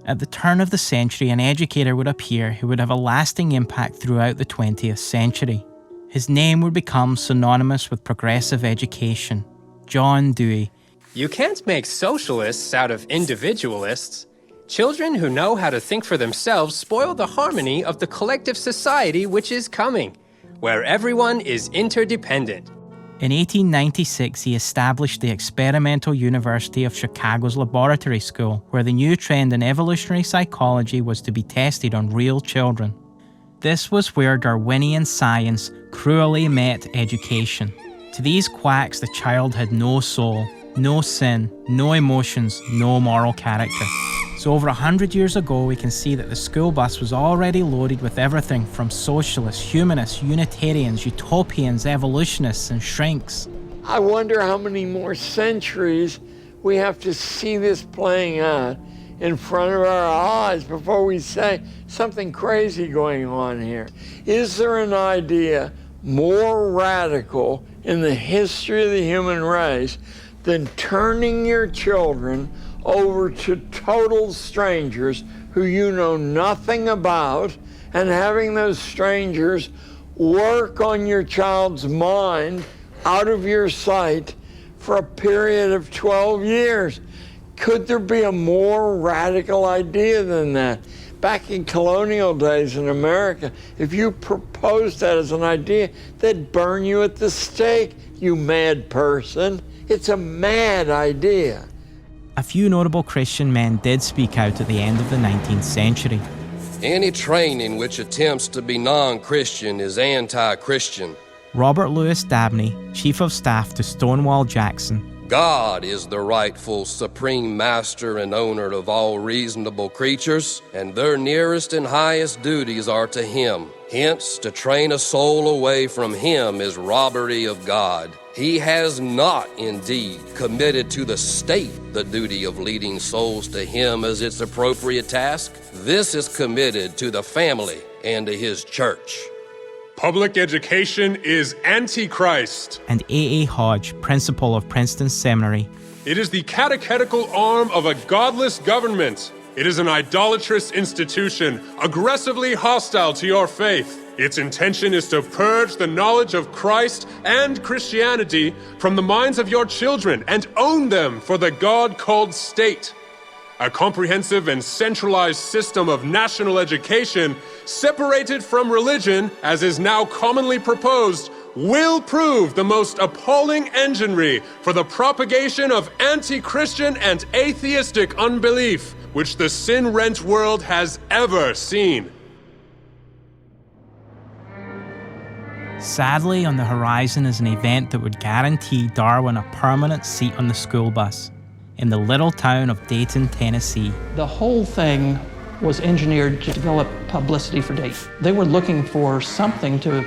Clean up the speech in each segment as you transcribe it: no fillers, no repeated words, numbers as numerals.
At the turn of the century, an educator would appear who would have a lasting impact throughout the 20th century. His name would become synonymous with progressive education: John Dewey. You can't make socialists out of individualists. Children who know how to think for themselves spoil the harmony of the collective society which is coming, where everyone is interdependent. In 1896, he established the Experimental University of Chicago's Laboratory School, where the new trend in evolutionary psychology was to be tested on real children. This was where Darwinian science cruelly met education. To these quacks, the child had no soul, no sin, no emotions, no moral character. So over 100 years ago, we can see that the school bus was already loaded with everything from socialists, humanists, Unitarians, utopians, evolutionists, and shrinks. I wonder how many more centuries we have to see this playing out in front of our eyes before we say something crazy going on here. Is there an idea more radical in the history of the human race than turning your children over to total strangers who you know nothing about, and having those strangers work on your child's mind out of your sight for a period of 12 years? Could there be a more radical idea than that? Back in colonial days in America, if you proposed that as an idea, they'd burn you at the stake, you mad person. It's a mad idea. A few notable Christian men did speak out at the end of the 19th century. Any training which attempts to be non-Christian is anti-Christian. Robert Louis Dabney, Chief of Staff to Stonewall Jackson. God is the rightful supreme master and owner of all reasonable creatures, and their nearest and highest duties are to Him. Hence, to train a soul away from Him is robbery of God. He has not, indeed, committed to the state the duty of leading souls to Him as its appropriate task. This is committed to the family and to His church. Public education is anti-Christ. And A.A. Hodge, principal of Princeton Seminary. It is the catechetical arm of a godless government. It is an idolatrous institution, aggressively hostile to your faith. Its intention is to purge the knowledge of Christ and Christianity from the minds of your children and own them for the God-called state. A comprehensive and centralized system of national education, separated from religion, as is now commonly proposed, will prove the most appalling enginery for the propagation of anti-Christian and atheistic unbelief, which the sin-rent world has ever seen. Sadly, on the horizon is an event that would guarantee Darwin a permanent seat on the school bus in the little town of Dayton, Tennessee. The whole thing was engineered to develop publicity for Dayton. They were looking for something to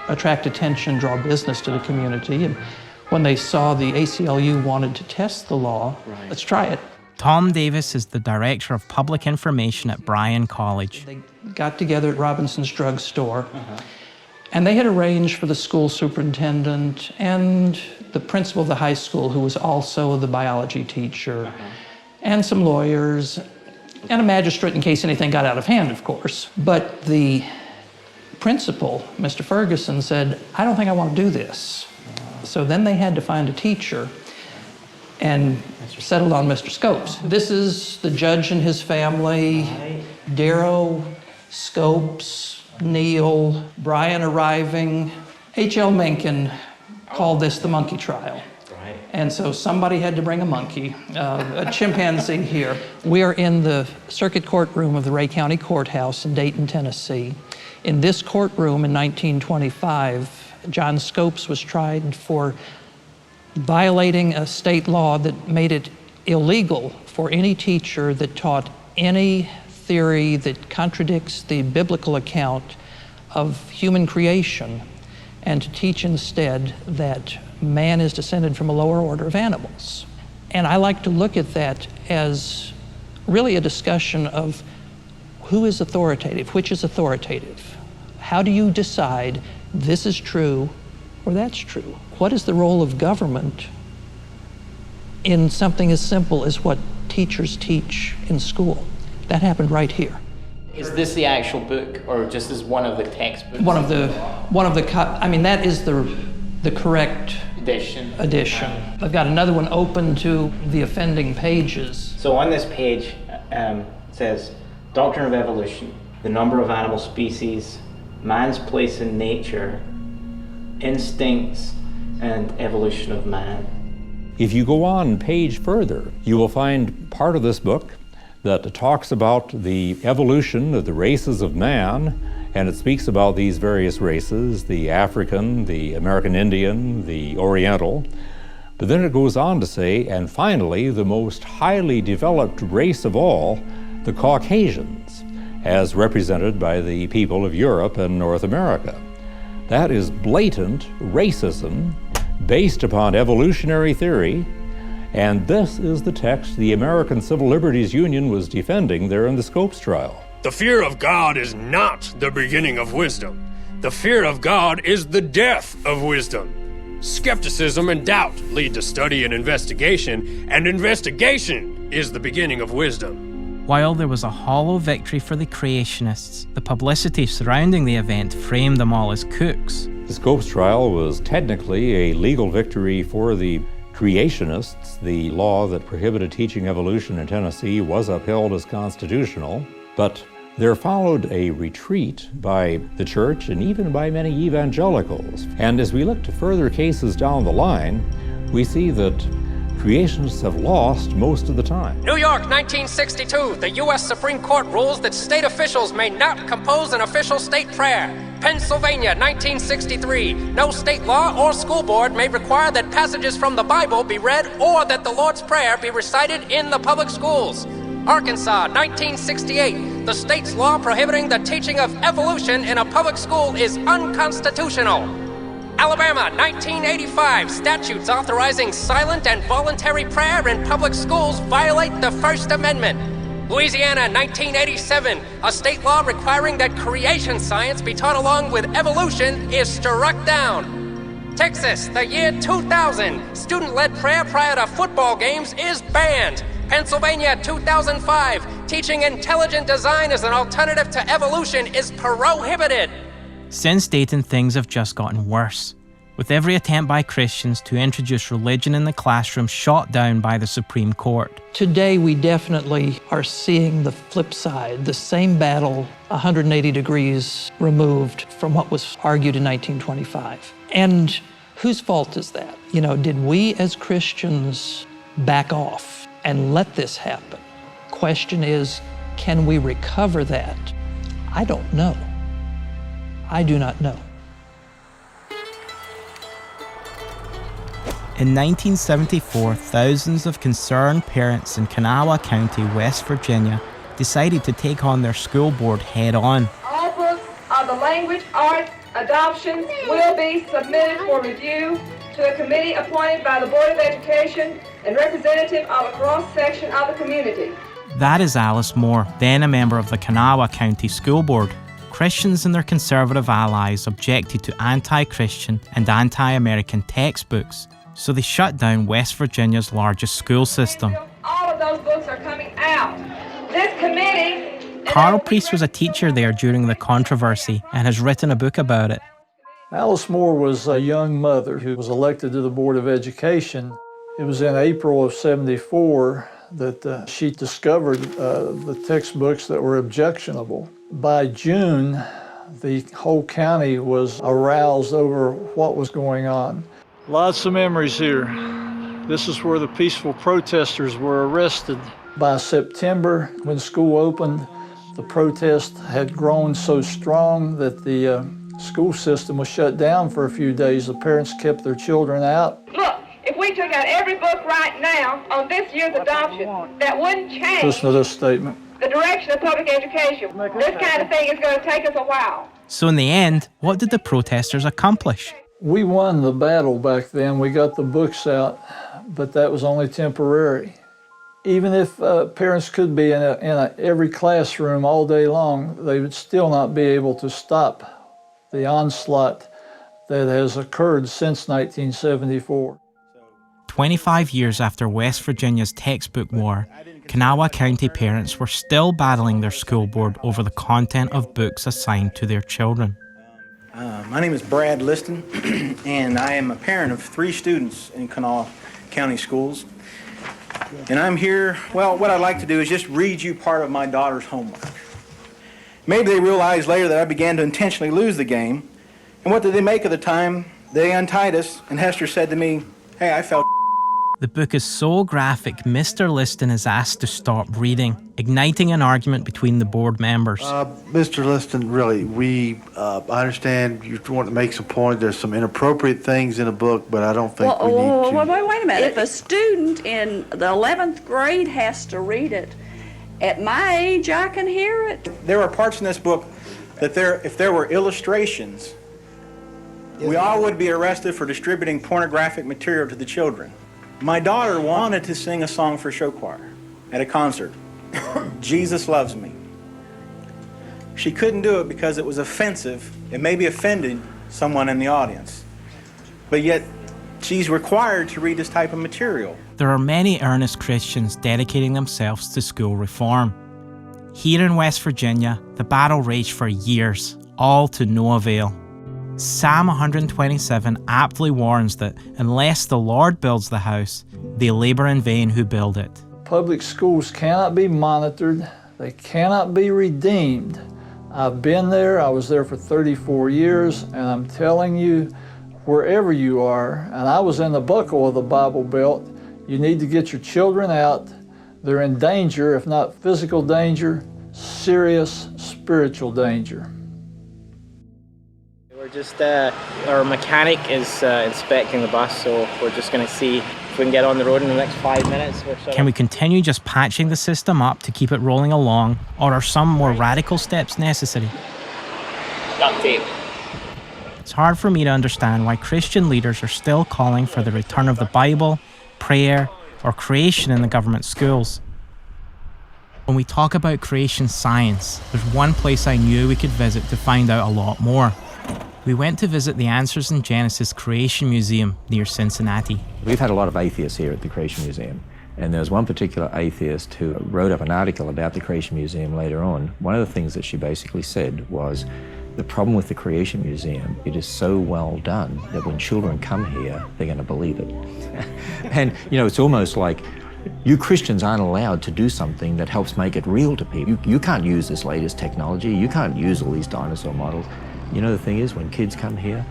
attract attention, draw business to the community, and when they saw the ACLU wanted to test the law, let's try it. Tom Davis is the Director of Public Information at Bryan College. They got together at Robinson's Drug Store, and they had arranged for the school superintendent and the principal of the high school, who was also the biology teacher, and some lawyers, and a magistrate in case anything got out of hand, of course. But the principal, Mr. Ferguson, said, I don't think I want to do this. So then they had to find a teacher and settled on Mr. Scopes. This is the judge and his family, Darrow, Scopes, Neal, Brian arriving. H.L. Mencken called this the monkey trial. And so somebody had to bring a monkey, a chimpanzee here. We are in the circuit courtroom of the Ray County Courthouse in Dayton, Tennessee. In this courtroom in 1925, John Scopes was tried for violating a state law that made it illegal for any teacher that taught any theory that contradicts the biblical account of human creation, and to teach instead that man is descended from a lower order of animals. And I like to look at that as really a discussion of who is authoritative, which is authoritative. How do you decide this is true or that's true? What is the role of government in something as simple as what teachers teach in school? That happened right here. Is this the actual book, or just as one of the textbooks? I mean, that is the correct edition. I've got another one open to the offending pages. So on this page it says, Doctrine of Evolution, the number of animal species, man's place in nature, instincts, and evolution of man. If you go on page further, you will find part of this book that talks about the evolution of the races of man, and it speaks about these various races, the African, the American Indian, the Oriental. But then it goes on to say, and finally, the most highly developed race of all, the Caucasians, as represented by the people of Europe and North America. That is blatant racism based upon evolutionary theory, and this is the text the American Civil Liberties Union was defending there in the Scopes trial. The fear of God is not the beginning of wisdom. The fear of God is the death of wisdom. Skepticism and doubt lead to study and investigation is the beginning of wisdom. While there was a hollow victory for the creationists, the publicity surrounding the event framed them all as kooks. The Scopes trial was technically a legal victory for the creationists. The law that prohibited teaching evolution in Tennessee was upheld as constitutional, but there followed a retreat by the church and even by many evangelicals. And as we look to further cases down the line, we see that creationists have lost most of the time. New York, 1962. The U.S. Supreme Court rules that state officials may not compose an official state prayer. Pennsylvania, 1963. No state law or school board may require that passages from the Bible be read or that the Lord's Prayer be recited in the public schools. Arkansas, 1968. The state's law prohibiting the teaching of evolution in a public school is unconstitutional. Alabama, 1985. Statutes authorizing silent and voluntary prayer in public schools violate the First Amendment. Louisiana, 1987. A state law requiring that creation science be taught along with evolution is struck down. Texas, the year 2000. Student-led prayer prior to football games is banned. Pennsylvania, 2005. Teaching intelligent design as an alternative to evolution is prohibited. Since dating, things have just gotten worse, with every attempt by Christians to introduce religion in the classroom shot down by the Supreme Court. Today, we definitely are seeing the flip side, the same battle 180 degrees removed from what was argued in 1925. And whose fault is that? You know, did we as Christians back off and let this happen? Question is, can we recover that? I don't know. I do not know. In 1974, thousands of concerned parents in Kanawha County, West Virginia, decided to take on their school board head-on. All books of the language arts adoptions will be submitted for review to a committee appointed by the Board of Education and representative of a cross-section of the community. That is Alice Moore, then a member of the Kanawha County School Board. Christians and their conservative allies objected to anti-Christian and anti-American textbooks, so they shut down West Virginia's largest school system. All of those books are coming out. This committee... Carl Priest was a teacher there during the controversy and has written a book about it. Alice Moore was a young mother who was elected to the Board of Education. It was in April of '74 that she discovered the textbooks that were objectionable. By June, the whole county was aroused over what was going on. Lots of memories here. This is where the peaceful protesters were arrested. By September, when school opened, the protest had grown so strong that the school system was shut down for a few days. The parents kept their children out. Look, if we took out every book right now on this year's adoption, that wouldn't change. Listen to this statement. The direction of public education. This kind of thing is going to take us a while. So in the end, what did the protesters accomplish? We won the battle back then. We got the books out, but that was only temporary. Even if parents could be in every classroom all day long, they would still not be able to stop the onslaught that has occurred since 1974. 25 years after West Virginia's textbook war, Kanawha County parents were still battling their school board over the content of books assigned to their children. My name is Brad Liston, and I am a parent of 3 students in Kanawha County Schools. And I'm here, well, what I'd like to do is just read you part of my daughter's homework. Maybe they realized later that I began to intentionally lose the game. And what did they make of the time they untied us and Hester said to me, "Hey, I felt." The book is so graphic, Mr. Liston is asked to stop reading, igniting an argument between the board members. Mr. Liston, really, I understand you want to make some point. There's some inappropriate things in the book, but I don't think we need to. Well, wait a minute. If a student in the 11th grade has to read it, at my age, I can hear it. There are parts in this book that if there were illustrations, we all would be arrested for distributing pornographic material to the children. My daughter wanted to sing a song for show choir at a concert, Jesus Loves Me. She couldn't do it because it was offensive. It maybe offended someone in the audience. But yet, she's required to read this type of material. There are many earnest Christians dedicating themselves to school reform. Here in West Virginia, the battle raged for years, all to no avail. Psalm 127 aptly warns that unless the Lord builds the house, they labor in vain who build it. Public schools cannot be monitored. They cannot be redeemed. I've been there. I was there for 34 years, and I'm telling you, wherever you are, and I was in the buckle of the Bible Belt, you need to get your children out. They're in danger, if not physical danger, serious spiritual danger. Our mechanic is inspecting the bus, so we're just going to see if we can get on the road in the next 5 minutes or so. Can we continue just patching the system up to keep it rolling along, or are some more radical steps necessary? Duct tape. It's hard for me to understand why Christian leaders are still calling for the return of the Bible, prayer, or creation in the government schools. When we talk about creation science, there's one place I knew we could visit to find out a lot more. We went to visit the Answers in Genesis Creation Museum near Cincinnati. We've had a lot of atheists here at the Creation Museum, and there's one particular atheist who wrote up an article about the Creation Museum later on. One of the things that she basically said was, the problem with the Creation Museum, it is so well done that when children come here, they're going to believe it. And, you know, it's almost like you Christians aren't allowed to do something that helps make it real to people. You can't use this latest technology. You can't use all these dinosaur models. You know, the thing is, when kids come here,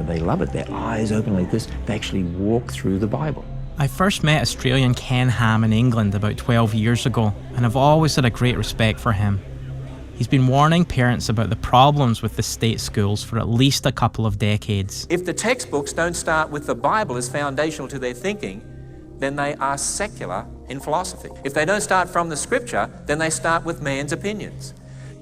they love it. Their eyes open like this. They actually walk through the Bible. I first met Australian Ken Ham in England about 12 years ago, and I've always had a great respect for him. He's been warning parents about the problems with the state schools for at least a couple of decades. If the textbooks don't start with the Bible as foundational to their thinking, then they are secular in philosophy. If they don't start from the scripture, then they start with man's opinions.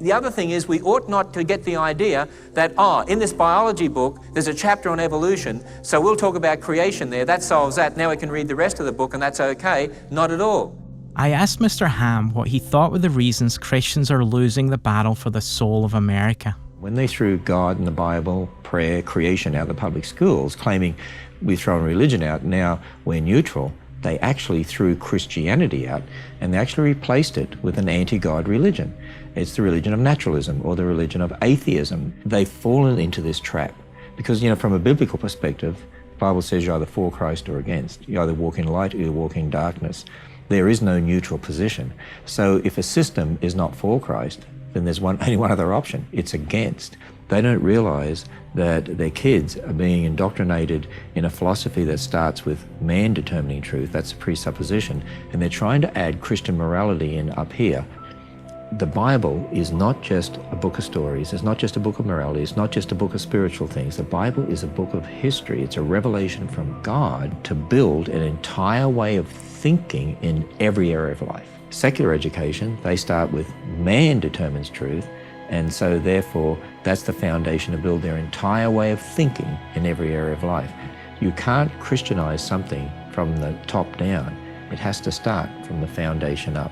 The other thing is, we ought not to get the idea that, in this biology book, there's a chapter on evolution, so we'll talk about creation there, that solves that, now we can read the rest of the book and that's okay. Not at all. I asked Mr. Ham what he thought were the reasons Christians are losing the battle for the soul of America. When they threw God and the Bible, prayer, creation out of the public schools, claiming we've thrown religion out, now we're neutral, they actually threw Christianity out, and they actually replaced it with an anti-God religion. It's the religion of naturalism, or the religion of atheism. They've fallen into this trap because, you know, from a biblical perspective, the Bible says you're either for Christ or against. You either walk in light or you walk in darkness. There is no neutral position. So if a system is not for Christ, then there's only one other option. It's against. They don't realize that their kids are being indoctrinated in a philosophy that starts with man determining truth. That's a presupposition. And they're trying to add Christian morality in up here. The Bible is not just a book of stories. It's not just a book of morality. It's not just a book of spiritual things. The Bible is a book of history. It's a revelation from God to build an entire way of thinking in every area of life. Secular education, they start with man determines truth, and so therefore that's the foundation to build their entire way of thinking in every area of life. You can't Christianize something from the top down. It has to start from the foundation up.